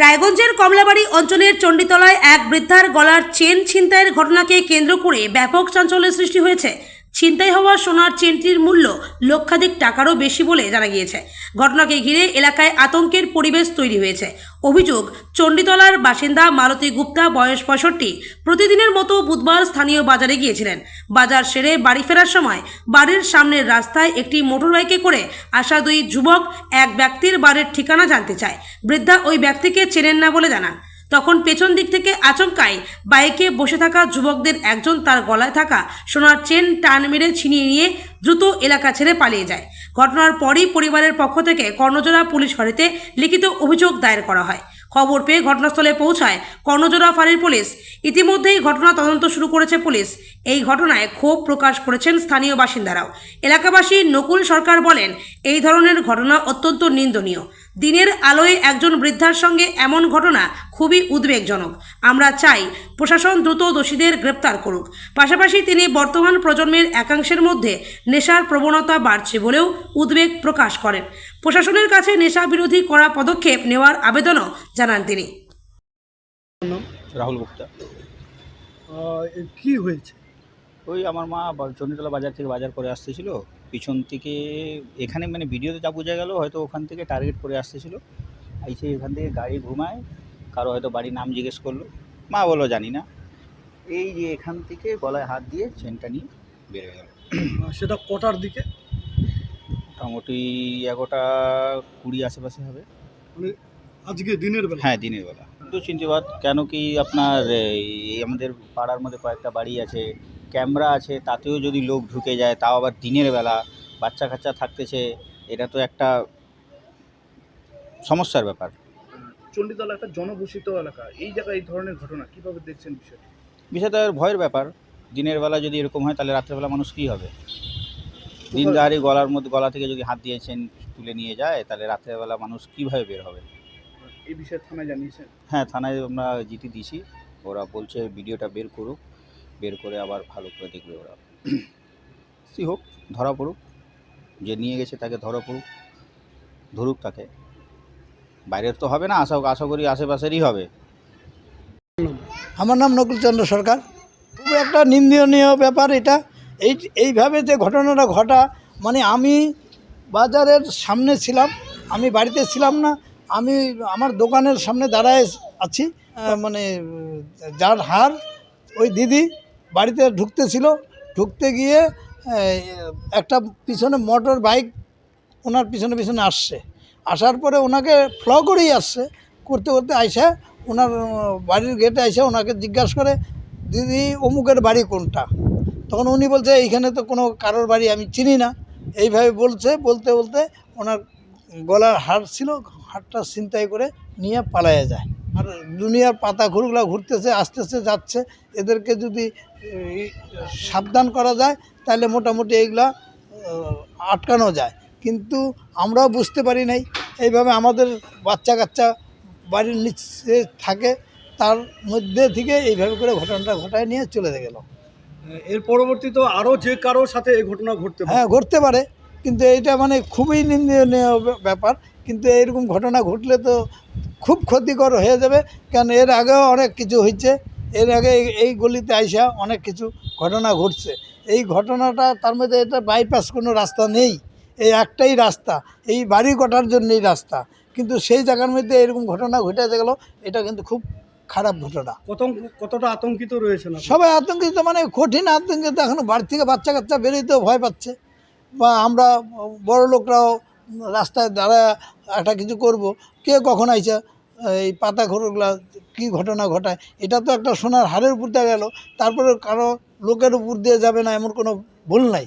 রায়গঞ্জের কমলাবাড়ি অঞ্চলের চণ্ডীতলায় এক বৃদ্ধার গলার চেন ছিনতাইয়ের ঘটনাকে কেন্দ্র করে ব্যাপক চাঞ্চল্যের সৃষ্টি হয়েছে। ছিনতাই হওয়া সোনার চেনটির মূল্য লক্ষাধিক টাকারও বেশি বলে জানা গিয়েছে। ঘটনাকে ঘিরে এলাকায় আতঙ্কের পরিবেশ তৈরি হয়েছে। অভিযোগ, চণ্ডীতলার বাসিন্দা মালতী গুপ্তা, বয়স 65, প্রতিদিনের মতো বুধবার স্থানীয় বাজারে গিয়েছিলেন। বাজার সেরে বাড়ি ফেরার সময় বাড়ির সামনের রাস্তায় একটি মোটরবাইকে করে আসা দুই যুবক এক ব্যক্তির বাড়ির ঠিকানা জানতে চায়। বৃদ্ধা ওই ব্যক্তিকে চেনেন না বলে জানান। তখন পেছন দিক থেকে আচমকাই বাইকে বসে থাকা যুবকদের একজন তার গলায় থাকা সোনার চেন টান মেরে ছিনিয়ে নিয়ে দ্রুত এলাকা ছেড়ে পালিয়ে যায়। ঘটনার পরই পরিবারের পক্ষ থেকে কর্ণজোড়া পুলিশ ফাঁড়িতে লিখিত অভিযোগ দায়ের করা হয়। খবর পেয়ে ঘটনাস্থলে পৌঁছায় কর্ণজোড়া ফাঁড়ির পুলিশ। ইতিমধ্যেই ঘটনা তদন্ত শুরু করেছে পুলিশ। এই ঘটনায় ক্ষোভ প্রকাশ করেছেন স্থানীয় বাসিন্দারাও। এলাকাবাসী নকুল সরকার বলেন, এই ধরনের ঘটনা অত্যন্ত নিন্দনীয়। দিনের আলোয় একজন বৃদ্ধার সঙ্গে এমন ঘটনা খুবই উদ্বেগজনক। আমরা চাই প্রশাসন দ্রুত দোষীদের গ্রেপ্তার করুক। পাশাপাশি তিনি বর্তমান প্রজন্মের একাংশের মধ্যে নেশার প্রবণতা বাড়ছে বলেও উদ্বেগ প্রকাশ করেন। প্রশাসনের কাছে নেশা বিরোধী কড়া পদক্ষেপ নেওয়ার আবেদনও জানান তিনি। রাহুল গুপ্তা। কি হয়েছে? ওই আমার মা চণ্ডীতলা বাজার থেকে বাজার করে আসতেছিল, পিছন থেকে এখানে মানে ভিডিওতে যা বোঝা গেল হয়তো ওখান থেকে টার্গেট করে আসতেছিল। এসে এখান থেকে গাড়ি ঘুমায়, কারো হয়তো বাড়ির নাম জিজ্ঞেস করলো, মা বলো জানি না, এই যে এখান থেকে গলায় হাত দিয়ে চেনটা নিয়ে বের হয়ে গেল। সেটা কটার দিকে? মোটামুটি 11:20 আশেপাশে হবে। মানে আজকে দিনের বেলা? হ্যাঁ, দিনের বেলা। তো চিন্তাবাদ কেন কি আপনার এই আমাদের পাড়ার মধ্যে কয়েকটা বাড়ি আছে, ক্যামেরা আছে, তাতেও যদি লোক ঢুকে যায়, তাও আবার দিনের বেলা, বাচ্চা কাচ্চা থাকতেছে, এটা তো একটা সমস্যার ব্যাপার। চণ্ডীতলা একটা জনবসিত এলাকা, এই জায়গায় এই ধরনের ঘটনা কিভাবে দেখছেন বিষয়টা? বিষয়টা ভয়ের ব্যাপার। দিনের বেলা যদি এরকম হয় তাহলে রাত্রেবেলা মানুষ কী হবে? দিনদারি গলা থেকে যদি হাত দিয়েছেন তুলে নিয়ে যায়, তাহলে রাত্রেবেলা মানুষ কীভাবে বের হবে? এই বিষয়ে থানায় জানিয়েছেন? হ্যাঁ, থানায় আমরা জিটি দিছি। ওরা বলছে ভিডিওটা বের করুক, বের করে আবার ভালো করে দেখবে ওরা। কি হোক, ধরা পড়ুক, যে নিয়ে গেছে তাকে ধরুক তাকে। বাইরের তো হবে না, আশা করি আশেপাশেরই হবে। আমার নাম নকুলচন্দ্র সরকার। খুব একটা নিন্দনীয় ব্যাপার এটা। এইভাবে যে ঘটনাটা ঘটা, মানে আমি বাজারের সামনে ছিলাম, আমি বাড়িতে ছিলাম না, আমি আমার দোকানের সামনে দাঁড়ায় আছি। মানে যার হার ওই দিদি বাড়িতে ঢুকতে গিয়ে একটা পিছনে মোটর বাইক ওনার পিছনে আসার পরে ওনাকে ফলো করেই করতে আইসা ওনার বাড়ির গেটে আইসা ওনাকে জিজ্ঞাসা করে, দিদি অমুকের বাড়ি কোনটা? তখন উনি বলছে, এইখানে তো কোনো কারোর বাড়ি আমি চিনি না। এইভাবে বলতে ওনার গলার হার ছিল, হারটা ছিনতাই করে নিয়ে পালাইয়া যায়। আর দুনিয়ার পাতা ঘুরগুলা ঘুরতেছে, আসতেছে, যাচ্ছে। এদেরকে যদি সাবধান করা যায় তাহলে মোটামুটি এইগুলা আটকানো যায়। কিন্তু আমরাও বুঝতে পারি নাই, এইভাবে আমাদের বাচ্চা কাচ্চা বাড়ির নিচে থাকে, তার মধ্যে থেকে এইভাবে করে ঘটনাটা ঘটায় নিয়ে চলে গেল। এর পরবর্তীতে আরও যে কারোর সাথে এই ঘটনা ঘটতে পারে? হ্যাঁ, ঘটতে পারে, কিন্তু এইটা মানে খুবই নিন্দনীয় ব্যাপার। কিন্তু এরকম ঘটনা ঘটলে তো খুব ক্ষতিকর হয়ে যাবে, কারণ এর আগেও অনেক কিছু হয়েছে। এর আগে এই গলিতে আইসা অনেক কিছু ঘটনা ঘটছে। এই ঘটনাটা তার মধ্যে এটা বাইপাস কোনো রাস্তা নেই, এই একটাই রাস্তা, এই বাড়ি কটার জন্যই রাস্তা, কিন্তু সেই জায়গার মধ্যে এরকম ঘটনা ঘটে গেল। এটা কিন্তু খুব খারাপ ঘটনা। কতটা আতঙ্কিত রয়েছে না? সবাই আতঙ্কিত, মানে কঠিন আতঙ্কিত। এখন বাড়ি থেকে বাচ্চা কাচ্চা বেরোতেও ভয় পাচ্ছে, বা আমরা বড় লোকরাও রাস্তায় দাঁড়ায় একটা কিছু করব, কে কখন আইসা এই পাতা খড়গুলা কী ঘটনা ঘটায়। এটা তো একটা সোনার হারের উপর দিয়ে গেল, তারপরে কারো লোকের উপর দিয়ে যাবে না এমন কোনো ভুল নাই।